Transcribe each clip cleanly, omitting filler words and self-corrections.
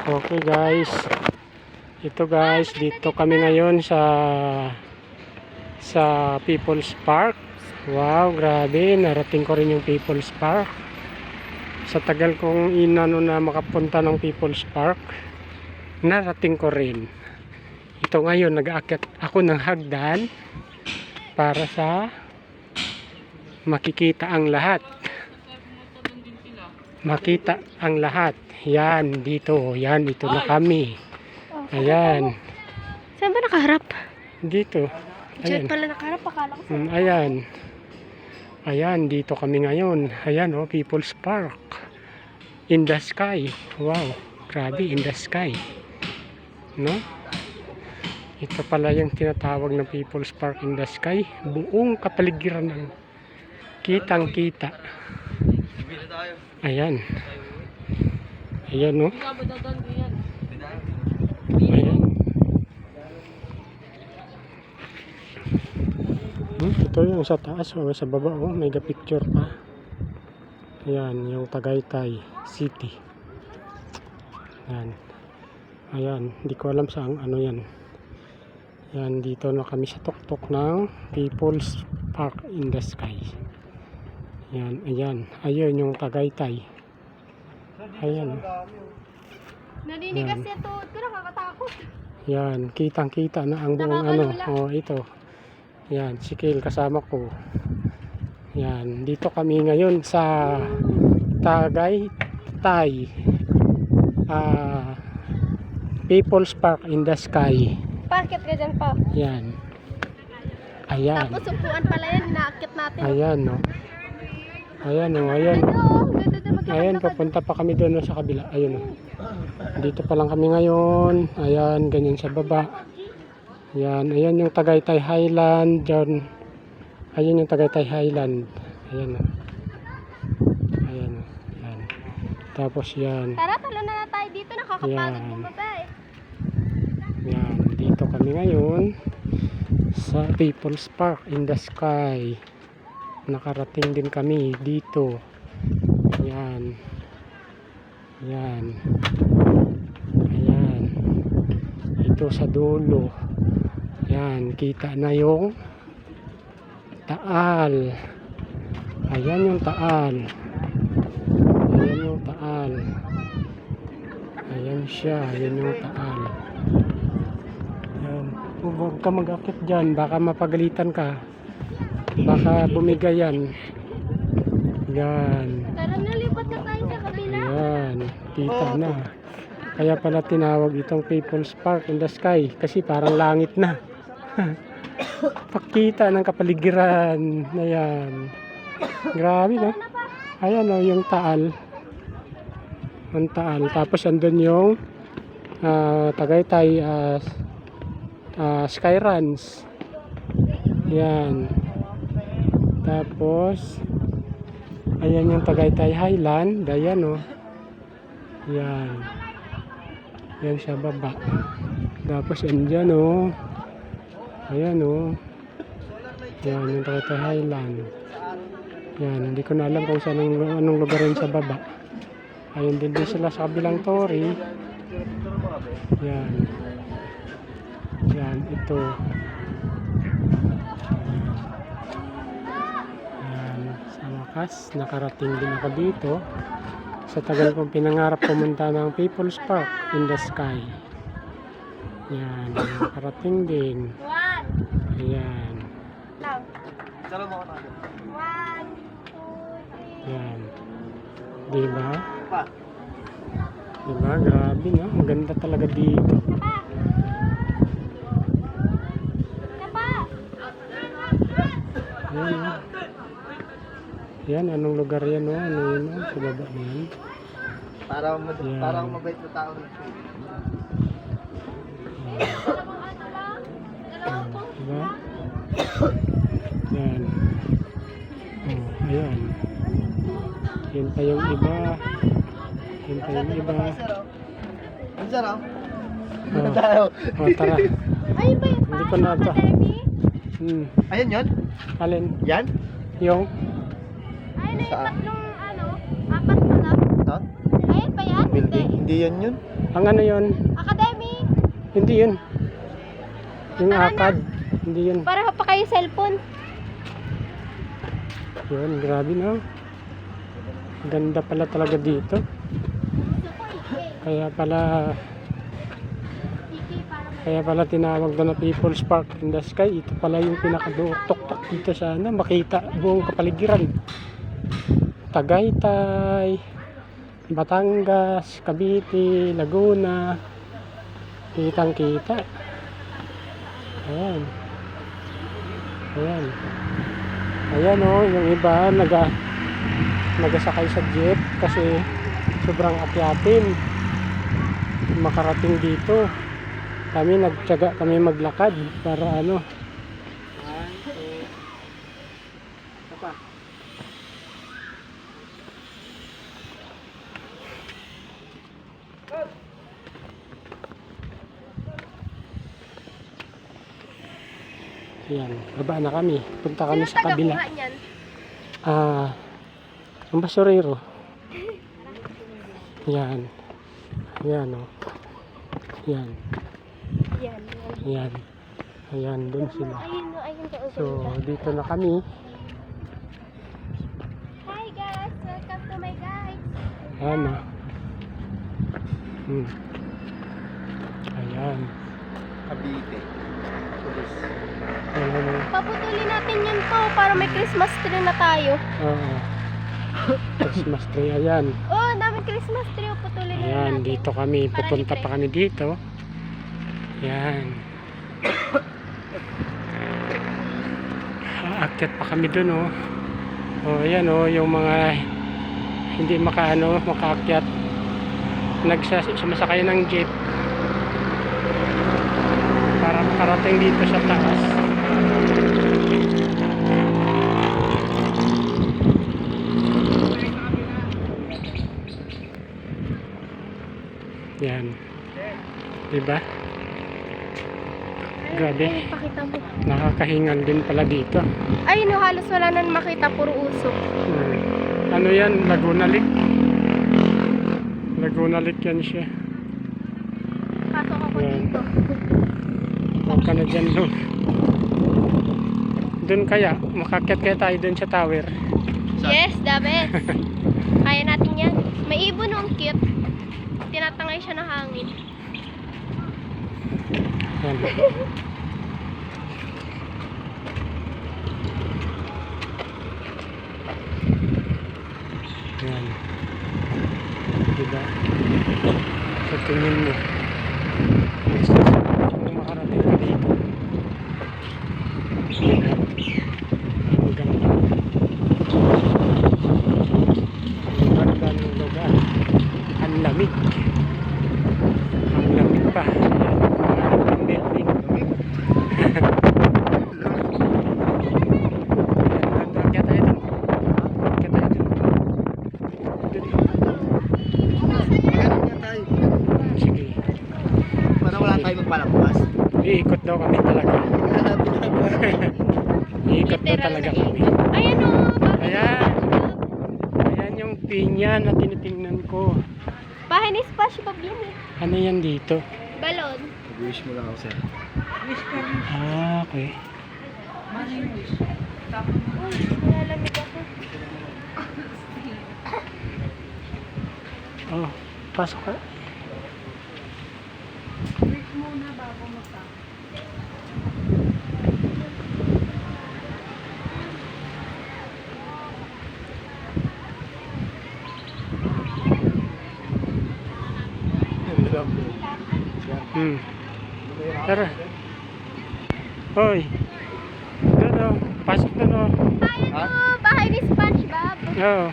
Okay guys, ito guys, dito kami ngayon sa People's Park. Wow, grabe, narating ko rin yung People's Park. Sa tagal kong inano na makapunta ng People's Park, narating ko rin. Ito ngayon, nag-aakyat ako ng hagdan para sa makikita ang lahat. Makita ang lahat. Yan, dito. Yan, ito na kami. Ayan. Saan ba nakaharap? Dito. Diyan Ayan. pala nakaharap. Akala ko saan. Ayan. Ayan, dito kami ngayon. Ayan, oh, People's Park. In the sky. Wow. Grabe, in the sky. No? Ito pala yung tinatawag na People's Park in the sky. Buong kapaligiran ng kitang-kita. Ayan. Ayan, no? Ayan. Ito yung sa taas o sa baba. Oh, may picture pa. Ayan, yung Tagaytay City. Ayan. Ayan, hindi ko alam saan ano yan. Ayan, dito na kami sa tuktok ng People's Park in the sky. Ayan, ayan. Ayun yung Tagaytay. Ayan. Narinig kasi ito. Ito nakakatakot. Yan, kitang-kita na ang buong ano. Oh, ito. Yan, si Kale kasama ko. Yan, dito kami ngayon sa Tagaytay People's Park in the sky. Parkit ka dyan pa. Yan. Ayan. Tapos upuan pala yan. Inaakit natin. Ayan, no. Ayan, no. Ayan. Ayan, papunta pa kami doon sa kabila. Ayun, no. Dito pa lang kami ngayon. Ayan, ganyan sa baba. Ayan, ayan yung Tagaytay Highland. Diyan. Ayan yung Tagaytay Highland. Ayan, no. Ayan, no. Ayan. Tapos yan. Tara, talo na tayo dito. Nakakapagod Yan. bumaba eh. Yan, dito kami ngayon sa People's Park in the sky. Nakarating din kami dito. Yan. Yan. Ayan. Ito sa dulo. Yan, kita na yung Taal. Ayan yung Taal. Ayan yung Taal. Ayan siya, ayan yung Taal. Ayan. Huwag ka mag-akit dyan, baka mapagalitan ka. Baka bumigay yan. Yan. Tara, nalipat na tayo sa kabila. Ayan, kita na. Kaya pala tinawag itong People's Park in the sky kasi parang langit na. Pakita ng kapaligiran na yan. Grabe, no? Ayan, no, yung Taal. Ang Taal. Tapos andun yung Tagaytay Skyruns. Yan. Tapos ayan yung Tagaytay Highland. Ayan, oh. Yan. Yan sa baba. Tapos andyan, oh. Ayan, oh. Yan yung Tagaytay Highland. Yan. Hindi ko na alam kung saan anong lugar rin sa baba. Ayun din sila sa kabilang tori. Yan. Yan, ito. Yan. Sa wakas, nakarating din ako dito. Sa tagal kong pinangarap pumunta ng People's Park in the sky. Yan. Nakarating din. Ayan. One, two, three. Yan. Diba? Diba? Grabe, no? Ang ganda talaga dito. Yan, no? Yan, anong lugar yan, no? Ano yun, no? Sa baba na yan. Parang mabait na tao. Diba? Yan. Oh, ayan. Yan pa yung iba. Yan pa yung iba. Ano sir, oh? Oh, Tayo. oh, tara. Ay, ba yun? Hindi ko na ito. Ayan yun? Alin? Yan? Yung? Ay, na yung Saan? tatlong, apat na lang. Ito? Ayun pa yan? Building? Hindi yan yun? Ang ano yun? Academy. Hindi yun. Yung Tara na. akad. Hindi yun. Para pa kayo cellphone. Yun, grabe no. Ganda pala talaga dito. Kaya pala tinawag doon na People's Park in the Sky. Ito pala yung pinakatuktok dito sa ano, makita buong kapaligiran. Tagaytay, Batangas, Cavite, Laguna. Kitang kita. Ayan. Ayan. Ayan o, yung iba nagasakay sa jeep kasi sobrang akyatin makarating dito. Kami nagtiyaga kami maglakad para ano. 1, 2, pa. Yan, baba na kami. Punta kami sa kabila. Taga-kuha niyan? Ang basurero. Yan. Yan o. Yan. Yan. Yan. Ayan, dun sila. Ayun ka. So, dito na kami. Hi guys, welcome to my guys. Ayan o. Ayan. Cavite. Ayan o. Paputulin natin yun po para may Christmas tree na tayo. Oo. Christmas tree. Ayan. Oh, daming Christmas tree. Putulin na Ayan, natin. dito kami. Pupunta pa kami dito. Ayan. Aakyat pa kami dun oh. Oh, ayan oh, yung mga hindi makaakyat. Sumasakay ng jeep para makarating dito sa taas. Yan. Diba? Grabe. Pakita mo. Nakakahingal din pala dito. Ay, no, halos wala na makita. Puro usok. Ano yan? Laguna Lake? Laguna Lake yan siya. Pasok ako Yan. dito. Huwag ka na dyan doon. Doon kaya? Makakyat kaya tayo doon sa tower. Yes, the best. Kaya natin yan. May ibon ang cute. Tinatangay siya ng hangin. Yan. Yan. Diba? Sa tingin mo. Kung makarating ka dito. Yan. Ang ganda. Ang ganda ng lugar. Ang lamig. Ang lamig pa. Ang building. Kaya tayo dun. Kaya tayo dun. Maganda nga tayo. Sige. Para wala tayo magpalabas. Iikot daw kami talaga. Hanapin na ba? Iikot daw Literal talaga na kami. ikot. Ayan o. Ayan. Ayan yung pinya na tinitingnan ko. Bahay ni SpongeBob yun eh. Ano yan dito? Balon. Wish mo lang ako sir. Okay. Uy, nalalamig ako. Oh, pasok ka. Tara. Hoy. Doon oh. Pasok doon oh. Ayan Ha? o, bahay ni SpongeBob. Oo.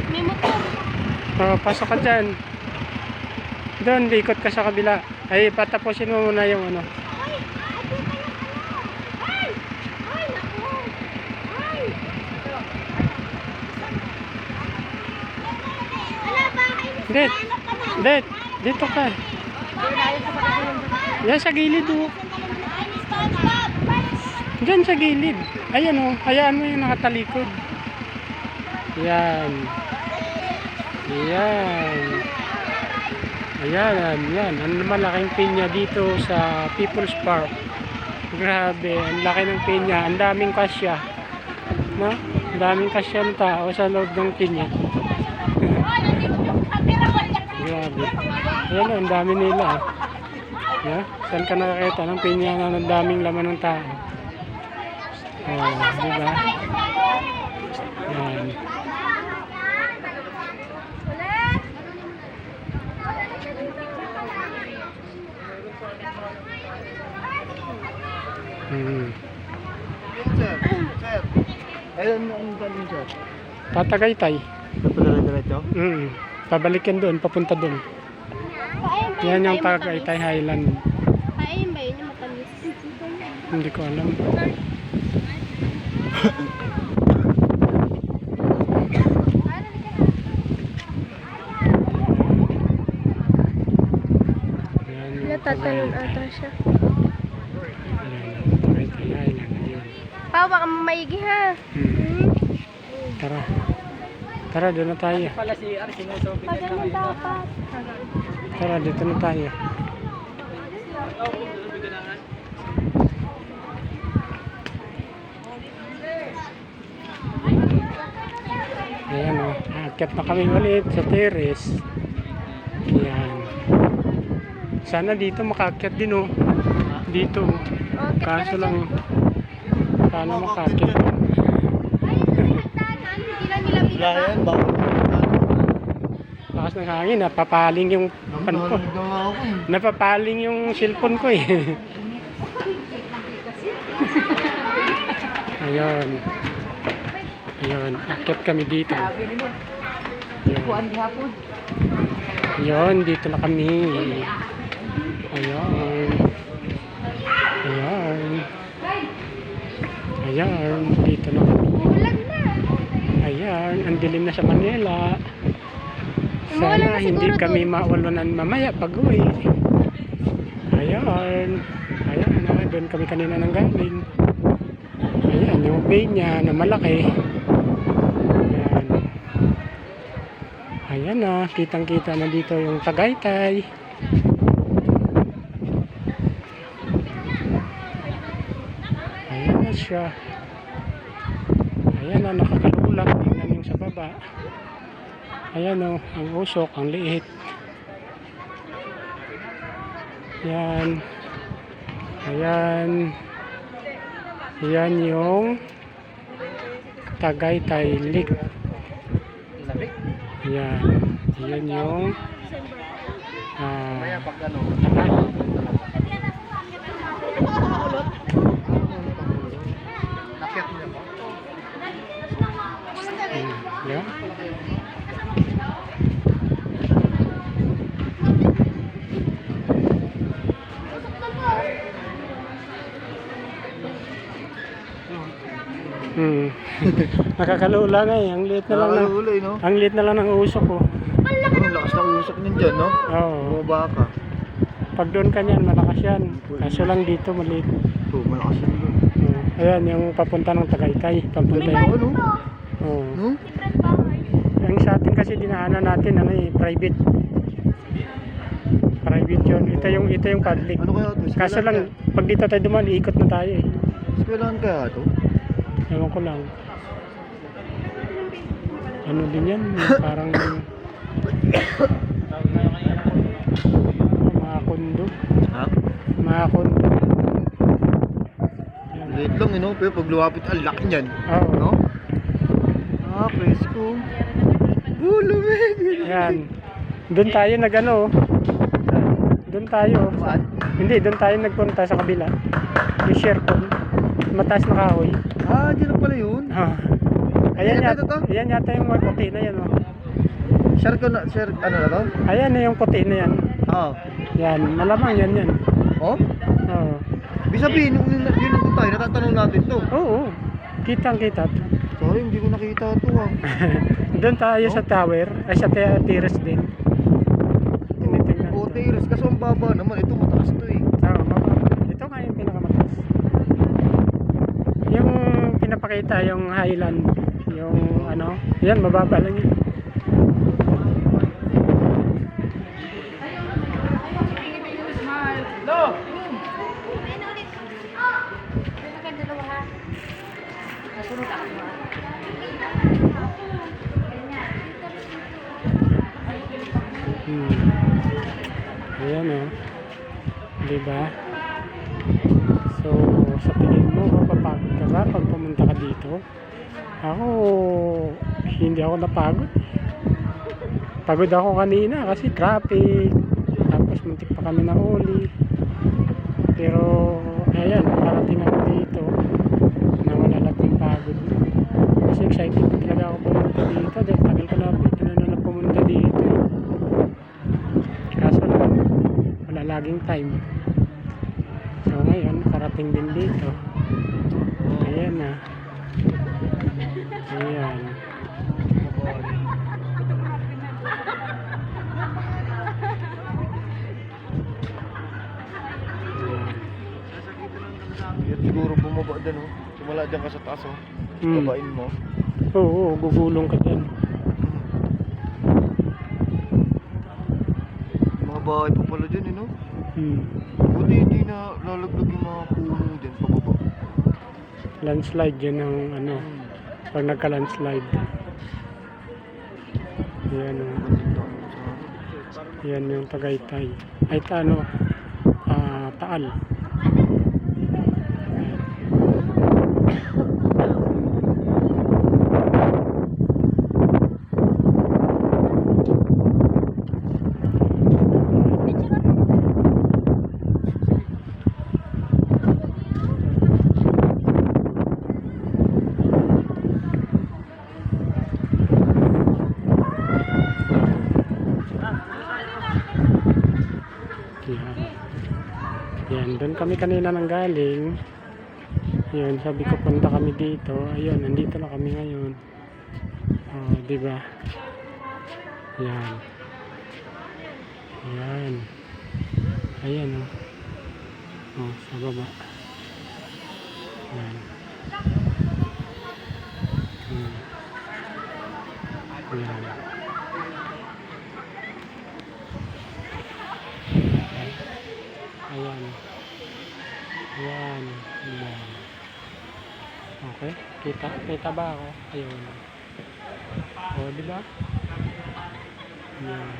May motor. Oh, pasok ka dyan. Doon, ikot ka sa kabila. Ay, patapusin mo muna yung ano. Ay! Ate, kaya Ay! Ay, naku! Ay! Ala, bahay ni Det, Det, dito ka. Yan sa gilid oh. Bahay ni SpongeBob! Diyan sa gilid. Ayan oh, hayaan mo yung nakatalikod. Yan. Yan. Ayan, yan. Ang malaking pinya dito sa People's Park. Grabe, ang laki ng pinya. Ang daming kasya. No? Ang daming kasya ng tao sa loob ng pinya. Grabe. Ayan o, ang dami nila. Yeah? Saan ka nakakita ng pinya na ang daming laman ng tao? Oh, diba? Ayan. Sir, sir. Ayun, ano galing sir? Tatagaytay. Diretso? Pabalik yan doon, papunta doon. Yan yung Tagaytay Highland. Kain ba yun yung matamis? Hindi ko alam. Yan yung Natatalon ata siya. Ayan, Tagaytay Highland. Ayun. Pao, baka maigi ha. Tara. Tara, doon na tayo. Pag ganun dapat. Tara, dito na tayo. Ayan o, aakyat na kami ulit sa terrace. Ayan. Sana dito makaakyat din o. Dito. Kaso lang, sana makaakyat. Wala yan, bawal. Lakas ng hangin, napapaling yung pan ko. Napapaling yung cellphone ko eh. Ayun. Ayun, akit kami dito. Ayun. Ayun, dito na kami. Ayun. Ayun. Ayun, dito na kami. Ayan, ang dilim na sa Manila. Sana hindi kami maulunan mamaya pag uwi. Ayan. Ayan na, doon kami kanina nang galing. Ayan, yung bay niya na malaki. Ayan. Ayan na, kitang-kita na dito yung Tagaytay. Ayan na siya. Ayan na, nakakalulak. Tingnan yung sa baba. Ayan o, ang usok, ang liit. Ayan. Ayan. Ayan yung Tagaytay Lake. Ayan. Ayan yung taal. Yeah. Nakakalula nga eh. Ang liit na lang ng, no? ang liit na lang ng usok ko. Ang lakas ng usok niyan dyan, no? Oo. Bumaba ka. Pag doon ka niyan, malakas yan. Kaso lang dito, maliit. Oo, malakas yan doon. Ayan, yung papunta ng Tagaytay. Papunta yung, Ano? oo. No? Yung sa atin kasi dinaanan natin, ano eh, private. Private yun. Ito yung public. Ano kaya ito? Kaso lang, pag dito tayo dumaan, ikot na tayo eh. Eskwelahan kaya ito? Ewan ko lang. Ano din yan? Parang mga kondo. Ha? Mga kondo. Late lang, no? Pero pag lumapit, ang laki niyan. Oo. No? Ah, presko. Lumig! Yan. Doon tayo nag-ano. Doon tayo. Saan? Hindi, doon tayo nagpunta sa kabila. Yung Shercon. Mataas na kahoy. Ah, dyan na pala yun. Ayan Ito, yata, ito? ayan yata yung mga puti na yan. Oh. Share ko na, share, ano na to? Ayan na yung puti na yan. Oo. Yan, malamang yan yan. Oh? Oo. Ibig sabihin, yun nandun tayo, natatanong natin to. Oo. Kitang-kita. Sorry, hindi ko nakita ito ah. Doon tayo sa tower, ay sa terrace din. Tinitingnan. O, terrace, kaso ang baba naman, ito mataas to eh. Oo, baba. Ito nga yung pinakamataas. Yung pinapakita, yung Highland, yung ano, yan, mababa lang yun. Ayan o. Diba? So, sa tingin mo, mapapagod ka ba pag pumunta ka dito? Ako, hindi ako napagod. Pagod ako kanina kasi traffic. Tapos muntik pa kami na uli. Pero, ayan, parating ako dito. Nawala lahat ng pagod. Kasi excited pa talaga ako pumunta dito. Dahil tagal ko na pumunta dito. Kaso lang, wala laging time. So ngayon, nakarating din dito. Ayan na. Ayan. Yan siguro bumaba dyan oh. Simula dyan ka sa taas oh. Babain mo. Oo, gugulong ka dyan. Mga bahay pa pala dyan eh no? Buti hindi na lalaglag yung mga puno dyan pababa. Landslide yan ang ano, pag nagka-landslide. Ayan o. Yan yung Tagaytay. Ay ano, Taal. Yan, doon kami kanina nang galing. Yan, sabi ko punta kami dito. Ayun, nandito na kami ngayon. Oh, di ba? Yan. Yan. Ayan oh. Oh, sa baba. Yan. Yan. Ayan. Ayan. Ayan. Okay. Kita ba ako? Ayun. O, diba? Ayan.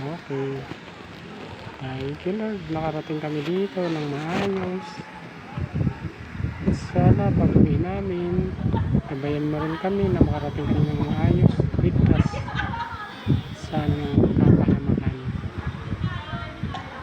Okay. Thank you Lord. Nakarating kami dito ng maayos. Sana pag-uwi namin, sabayan mo rin kami na makarating kami ng maayos. Ligtas.